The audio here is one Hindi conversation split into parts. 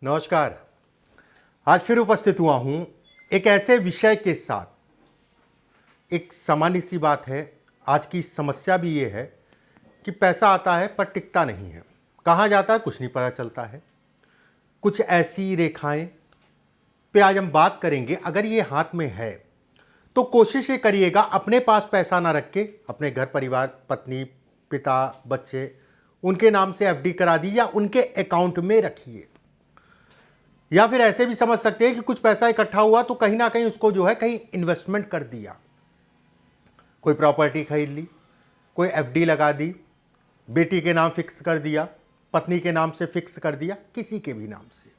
नमस्कार। आज फिर उपस्थित हुआ हूं एक ऐसे विषय के साथ। एक सामान्य सी बात है, आज की समस्या भी ये है कि पैसा आता है पर टिकता नहीं है। कहाँ जाता है कुछ नहीं पता चलता है। कुछ ऐसी रेखाएं पे आज हम बात करेंगे। अगर ये हाथ में है तो कोशिश ये करिएगा अपने पास पैसा ना रख के अपने घर परिवार, पत्नी, पिता, बच्चे, उनके नाम से एफडी करा दी या उनके अकाउंट में रखिए। या फिर ऐसे भी समझ सकते हैं कि कुछ पैसा इकट्ठा हुआ तो कहीं ना कहीं उसको जो है कहीं इन्वेस्टमेंट कर दिया। कोई प्रॉपर्टी खरीद ली, कोई एफडी लगा दी, बेटी के नाम फिक्स कर दिया, पत्नी के नाम से फिक्स कर दिया, किसी के भी नाम से।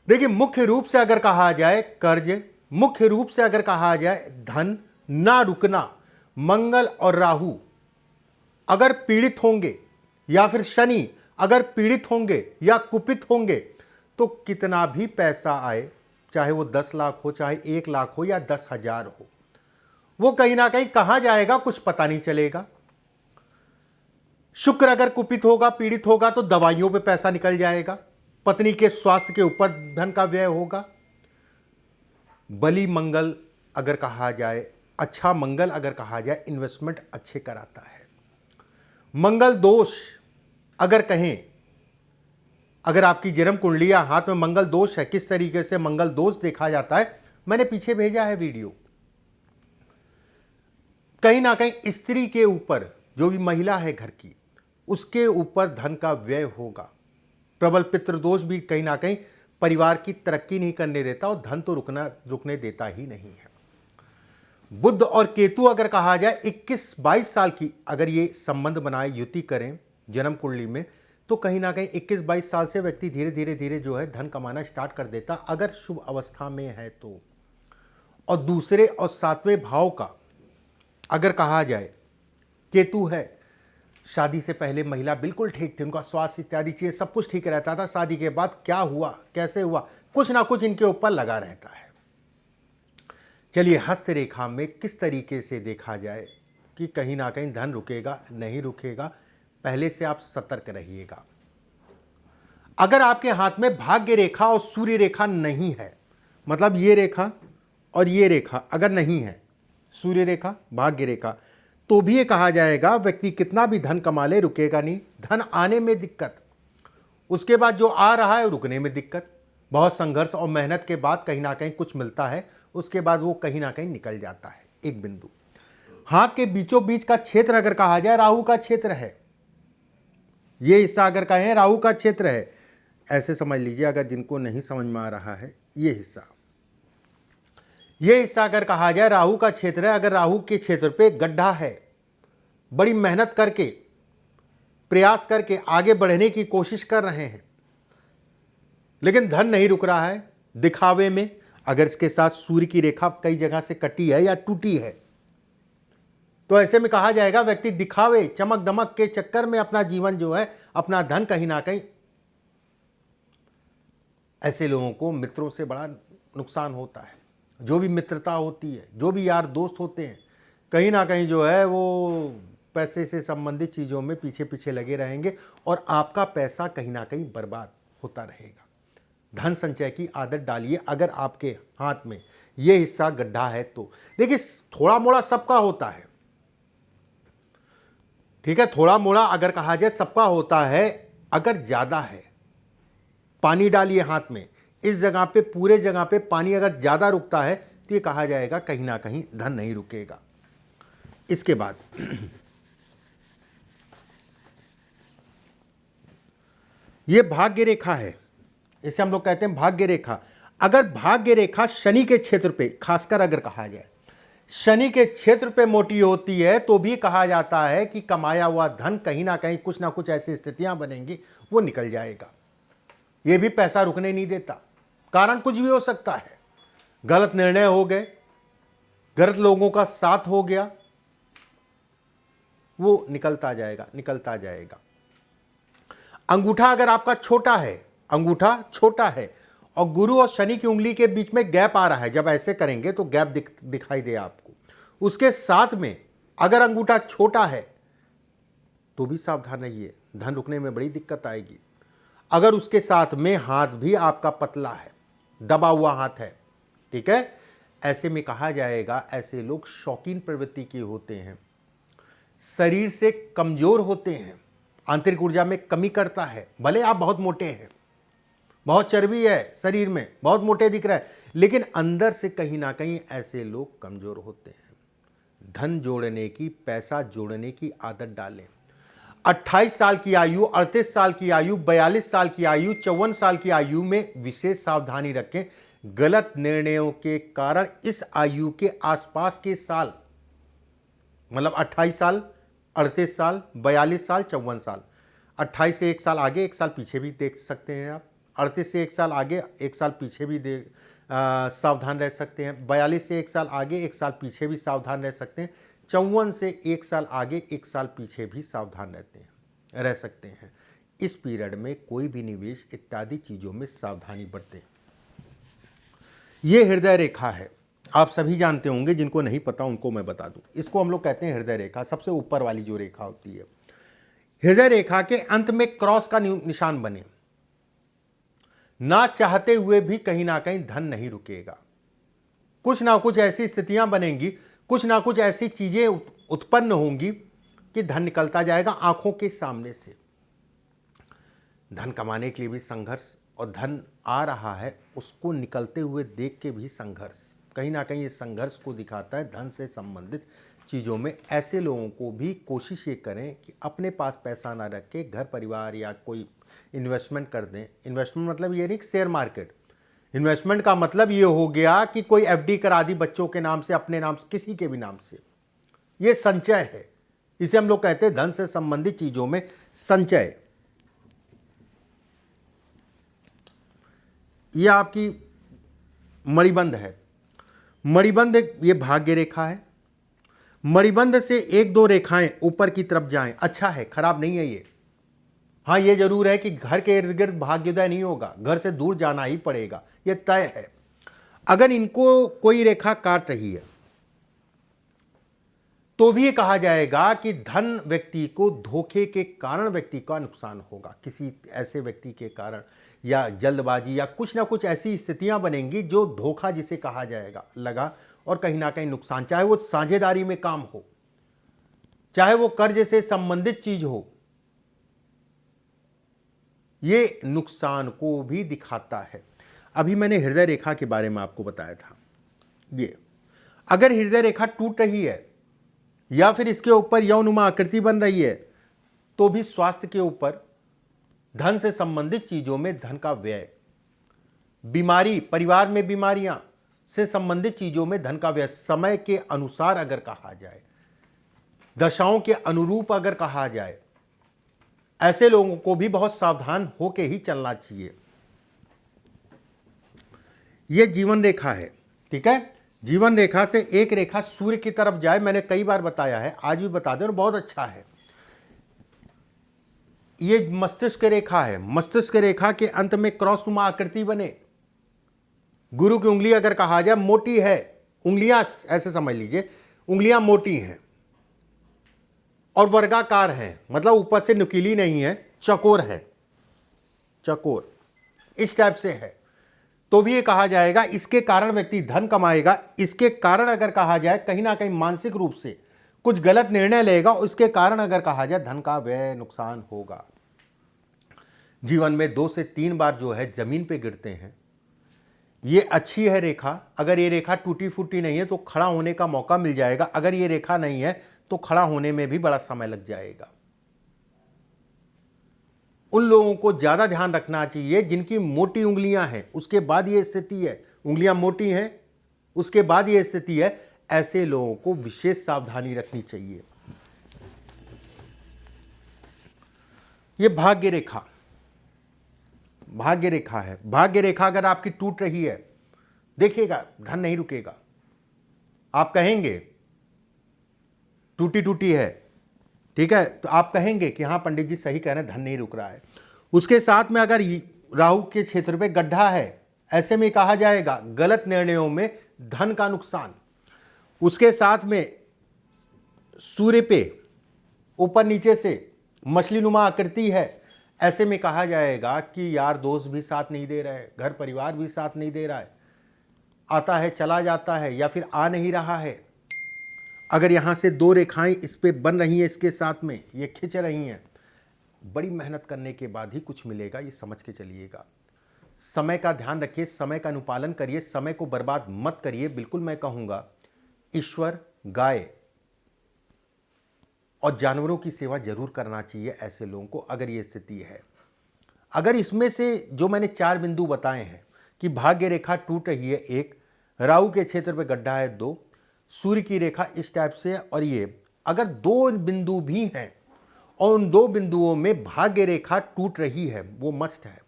देखिए, मुख्य रूप से अगर कहा जाए कर्ज, मुख्य रूप से अगर कहा जाए धन ना रुकना, मंगल और राहु अगर पीड़ित होंगे या फिर शनि अगर पीड़ित होंगे या कुपित होंगे तो कितना भी पैसा आए, चाहे वो 10 लाख हो, चाहे 1 लाख हो या 10,000 हो, वो कहीं ना कहीं कहां जाएगा कुछ पता नहीं चलेगा। शुक्र अगर कुपित होगा, पीड़ित होगा तो दवाइयों पे पैसा निकल जाएगा, पत्नी के स्वास्थ्य के ऊपर धन का व्यय होगा। बली मंगल अगर कहा जाए, अच्छा मंगल अगर कहा जाए, इन्वेस्टमेंट अच्छे कराता है। मंगल दोष अगर कहें, अगर आपकी जन्म कुंडली या हाथ में मंगल दोष है, किस तरीके से मंगल दोष देखा जाता है, मैंने पीछे भेजा है वीडियो। कहीं ना कहीं स्त्री के ऊपर, जो भी महिला है घर की, उसके ऊपर धन का व्यय होगा। प्रबल पितृदोष भी कहीं ना कहीं परिवार की तरक्की नहीं करने देता और धन तो रुकने देता ही नहीं है। बुध और केतु अगर कहा जाए 21-22 साल की अगर ये संबंध बनाए, युति करें जन्म कुंडली में, तो कहीं ना कहीं 21-22 साल से व्यक्ति धीरे धीरे जो है धन कमाना स्टार्ट कर देता, अगर शुभ अवस्था में है तो। और दूसरे और 7वें भाव का अगर कहा जाए केतु है, शादी से पहले महिला बिल्कुल ठीक थी, उनका स्वास्थ्य इत्यादि चीज़ें सब कुछ ठीक रहता था। शादी के बाद क्या हुआ, कैसे हुआ, कुछ ना कुछ इनके ऊपर लगा रहता है। चलिए, हस्तरेखा में किस तरीके से देखा जाए कि कहीं ना कहीं धन रुकेगा नहीं रुकेगा, पहले से आप सतर्क रहिएगा। अगर आपके हाथ में भाग्य रेखा और सूर्य रेखा नहीं है, मतलब ये रेखा और ये रेखा अगर नहीं है, सूर्य रेखा, भाग्य रेखा, तो भी ये कहा जाएगा व्यक्ति कितना भी धन कमा ले रुकेगा नहीं। धन आने में दिक्कत, उसके बाद जो आ रहा है रुकने में दिक्कत। बहुत संघर्ष और मेहनत के बाद कहीं ना कहीं कुछ मिलता है, उसके बाद वो कहीं ना कहीं निकल जाता है। एक बिंदु, हाथ के बीचों बीच का क्षेत्र अगर कहा जाए राहु का क्षेत्र है, ये हिस्सा अगर कहें राहु का क्षेत्र है, ऐसे समझ लीजिए, अगर जिनको नहीं समझ में आ रहा है, ये हिस्सा अगर कहा जाए राहु का क्षेत्र है। अगर राहु के क्षेत्र पे गड्ढा है, बड़ी मेहनत करके, प्रयास करके आगे बढ़ने की कोशिश कर रहे हैं, लेकिन धन नहीं रुक रहा है, दिखावे में, अगर इसके साथ सूर्य की रेखा कई जगह से कटी है या टूटी है, तो ऐसे में कहा जाएगा व्यक्ति दिखावे, चमक दमक के चक्कर में अपना जीवन जो है, अपना धन कहीं ना कहीं, ऐसे लोगों को मित्रों से बड़ा नुकसान होता है। जो भी मित्रता होती है, जो भी यार दोस्त होते हैं, कहीं ना कहीं जो है वो पैसे से संबंधित चीज़ों में पीछे पीछे लगे रहेंगे और आपका पैसा कहीं ना कहीं बर्बाद होता रहेगा। धन संचय की आदत डालिए। अगर आपके हाथ में ये हिस्सा गड्ढा है तो देखिए, थोड़ा मोड़ा सबका होता है, ठीक है, थोड़ा मोड़ा अगर कहा जाए सबका होता है। अगर ज़्यादा है, पानी डालिए हाथ में, इस जगह पे, पूरे जगह पे पानी अगर ज़्यादा रुकता है तो ये कहा जाएगा कहीं ना कहीं धन नहीं रुकेगा। इसके बाद ये भाग्य रेखा है, इसे हम लोग कहते हैं भाग्य रेखा। अगर भाग्य रेखा शनि के क्षेत्र पे, खासकर अगर कहा जाए शनि के क्षेत्र पे मोटी होती है, तो भी कहा जाता है कि कमाया हुआ धन कहीं ना कहीं कुछ ना कुछ ऐसी स्थितियां बनेंगी, वो निकल जाएगा। ये भी पैसा रुकने नहीं देता। कारण कुछ भी हो सकता है, गलत निर्णय हो गए, गलत लोगों का साथ हो गया, वो निकलता जाएगा, निकलता जाएगा। अंगूठा अगर आपका छोटा है, अंगूठा छोटा है और गुरु और शनि की उंगली के बीच में गैप आ रहा है, जब ऐसे करेंगे तो गैप दिखाई दे आपको। उसके साथ में अगर अंगूठा छोटा है तो भी सावधान रहिए, धन रुकने में बड़ी दिक्कत आएगी। अगर उसके साथ में हाथ भी आपका पतला है, दबा हुआ हाथ है, ठीक है, ऐसे में कहा जाएगा ऐसे लोग शौकीन प्रवृत्ति के होते हैं, शरीर से कमजोर होते हैं, आंतरिक ऊर्जा में कमी करता है। भले आप बहुत मोटे हैं, बहुत चर्बी है शरीर में, बहुत मोटे दिख रहा है, लेकिन अंदर से कहीं ना कहीं ऐसे लोग कमजोर होते हैं। धन जोड़ने की, पैसा जोड़ने की आदत डालें। 28 साल की आयु, 38 साल की आयु, 42 साल की आयु, 54 साल की आयु में विशेष सावधानी रखें। गलत निर्णयों के कारण इस आयु के आसपास के साल, मतलब 28 साल, 38 साल, 42 साल, 54 साल, 28 से एक साल आगे एक साल पीछे भी देख सकते हैं आप, 38 से एक साल आगे एक साल पीछे भी सावधान रह सकते हैं, 42 से एक साल आगे एक साल पीछे भी सावधान रह सकते हैं, 54 से एक साल आगे एक साल पीछे भी सावधान रह सकते हैं। इस पीरियड में कोई भी निवेश इत्यादि चीज़ों में सावधानी बरतें। ये हृदय रेखा है, आप सभी जानते होंगे, जिनको नहीं पता उनको मैं बता दूं। इसको हम लोग कहते हैं हृदय रेखा, सबसे ऊपर वाली जो रेखा होती है। हृदय रेखा के अंत में क्रॉस का निशान बने, ना चाहते हुए भी कहीं ना कहीं धन नहीं रुकेगा। कुछ ना कुछ ऐसी स्थितियां बनेंगी, कुछ ना कुछ ऐसी चीजें उत्पन्न होंगी कि धन निकलता जाएगा आंखों के सामने से। धन कमाने के लिए भी संघर्ष, और धन आ रहा है उसको निकलते हुए देख के भी संघर्ष। कहीं ना कहीं इस संघर्ष को दिखाता है धन से संबंधित चीज़ों में। ऐसे लोगों को भी कोशिश ये करें कि अपने पास पैसा ना रख के घर परिवार या कोई इन्वेस्टमेंट कर दें। इन्वेस्टमेंट मतलब ये नहीं कि शेयर मार्केट, इन्वेस्टमेंट का मतलब ये हो गया कि कोई एफडी करा दी बच्चों के नाम से, अपने नाम से, किसी के भी नाम से। ये संचय है, इसे हम लोग कहते हैं धन से संबंधित चीज़ों में संचय। ये आपकी मणिबंध है। मणिबंध ये भाग्य रेखा है। मणिबंध से एक दो रेखाएं ऊपर की तरफ जाएं, अच्छा है, खराब नहीं है ये। हाँ, ये जरूर है कि घर के इर्द गिर्द भाग्योदय नहीं होगा, घर से दूर जाना ही पड़ेगा, ये तय है। अगर इनको कोई रेखा काट रही है तो भी ये कहा जाएगा कि धन व्यक्ति को धोखे के कारण व्यक्ति का नुकसान होगा, किसी ऐसे व्यक्ति के कारण, या जल्दबाजी, या कुछ ना कुछ ऐसी स्थितियां बनेंगी जो धोखा जिसे कहा जाएगा लगा, और कहीं ना कहीं नुकसान, चाहे वो साझेदारी में काम हो, चाहे वो कर्ज से संबंधित चीज हो, ये नुकसान को भी दिखाता है। अभी मैंने हृदय रेखा के बारे में आपको बताया था। ये अगर हृदय रेखा टूट रही है या फिर इसके ऊपर यौनुमा आकृति बन रही है तो भी स्वास्थ्य के ऊपर, धन से संबंधित चीजों में धन का व्यय, बीमारी, परिवार में बीमारियां से संबंधित चीजों में धन का व्यय, समय के अनुसार अगर कहा जाए, दशाओं के अनुरूप अगर कहा जाए, ऐसे लोगों को भी बहुत सावधान होकर ही चलना चाहिए। यह जीवन रेखा है, ठीक है। जीवन रेखा से एक रेखा सूर्य की तरफ जाए, मैंने कई बार बताया है, आज भी बता दें, और बहुत अच्छा है। ये मस्तिष्क रेखा है। मस्तिष्क रेखा के अंत में क्रॉसनुमा आकृति बने। गुरु की उंगली अगर कहा जाए मोटी है, उंगलियां ऐसे समझ लीजिए, उंगलियां मोटी हैं और वर्गाकार हैं, मतलब ऊपर से नुकीली नहीं है, चकोर है, चकोर इस टाइप से है, तो भी ये कहा जाएगा इसके कारण व्यक्ति धन कमाएगा। इसके कारण अगर कहा जाए कहीं ना कहीं मानसिक रूप से कुछ गलत निर्णय लेगा, उसके कारण अगर कहा जाए धन का व्यय, नुकसान होगा। जीवन में 2 से 3 बार जो है जमीन पे गिरते हैं, ये अच्छी है रेखा। अगर ये रेखा टूटी फूटी नहीं है तो खड़ा होने का मौका मिल जाएगा, अगर ये रेखा नहीं है तो खड़ा होने में भी बड़ा समय लग जाएगा। उन लोगों को ज्यादा ध्यान रखना चाहिए जिनकी मोटी उंगलियां हैं, उसके बाद ये स्थिति है, उंगलियां मोटी हैं उसके बाद ये स्थिति है, ऐसे लोगों को विशेष सावधानी रखनी चाहिए। ये भाग्य रेखा, भाग्य रेखा है। भाग्य रेखा अगर आपकी टूट रही है, देखिएगा धन नहीं रुकेगा। आप कहेंगे टूटी टूटी है, ठीक है, तो आप कहेंगे कि हाँ पंडित जी सही कह रहे हैं, धन नहीं रुक रहा है। उसके साथ में अगर राहु के क्षेत्र पे गड्ढा है, ऐसे में कहा जाएगा गलत निर्णयों में धन का नुकसान। उसके साथ में सूर्य पे ऊपर नीचे से मछली नुमा आकृति है, ऐसे में कहा जाएगा कि यार दोस्त भी साथ नहीं दे रहे, घर परिवार भी साथ नहीं दे रहा है, आता है चला जाता है या फिर आ नहीं रहा है। अगर यहाँ से दो रेखाएं इस पे बन रही हैं, इसके साथ में ये खिंच रही हैं, बड़ी मेहनत करने के बाद ही कुछ मिलेगा, ये समझ के चलिएगा। समय का ध्यान रखिए, समय का अनुपालन करिए, समय को बर्बाद मत करिए। बिल्कुल मैं कहूँगा ईश्वर, गाय और जानवरों की सेवा जरूर करना चाहिए ऐसे लोगों को, अगर ये स्थिति है। अगर इसमें से जो मैंने 4 बिंदु बताए हैं कि भाग्य रेखा टूट रही है 1, राहु के क्षेत्र पे गड्ढा है 2, सूर्य की रेखा इस टाइप से है, और ये अगर 2 बिंदु भी हैं और उन 2 बिंदुओं में भाग्य रेखा टूट रही है, वो मस्ट है,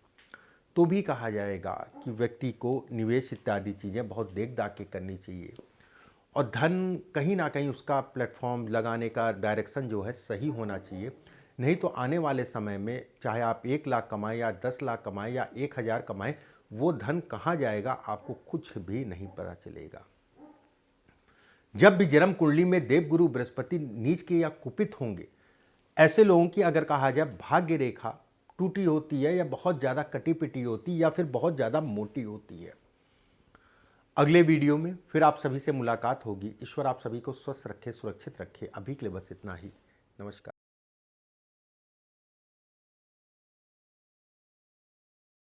तो भी कहा जाएगा कि व्यक्ति को निवेश इत्यादि चीज़ें बहुत देख दाख के करनी चाहिए, और धन कहीं ना कहीं उसका प्लेटफॉर्म लगाने का डायरेक्शन जो है सही होना चाहिए। नहीं तो आने वाले समय में चाहे आप 1 लाख कमाएं या 10 लाख कमाएं या 1000 कमाएं, वो धन कहाँ जाएगा आपको कुछ भी नहीं पता चलेगा। जब भी जन्म कुंडली में देवगुरु बृहस्पति नीच के या कुपित होंगे, ऐसे लोगों की अगर कहा जाए भाग्य रेखा टूटी होती है या बहुत ज़्यादा कटी पिटी होती है या फिर बहुत ज़्यादा मोटी होती है। अगले वीडियो में फिर आप सभी से मुलाकात होगी। ईश्वर आप सभी को स्वस्थ रखे, सुरक्षित रखे। अभी के लिए बस इतना ही। नमस्कार।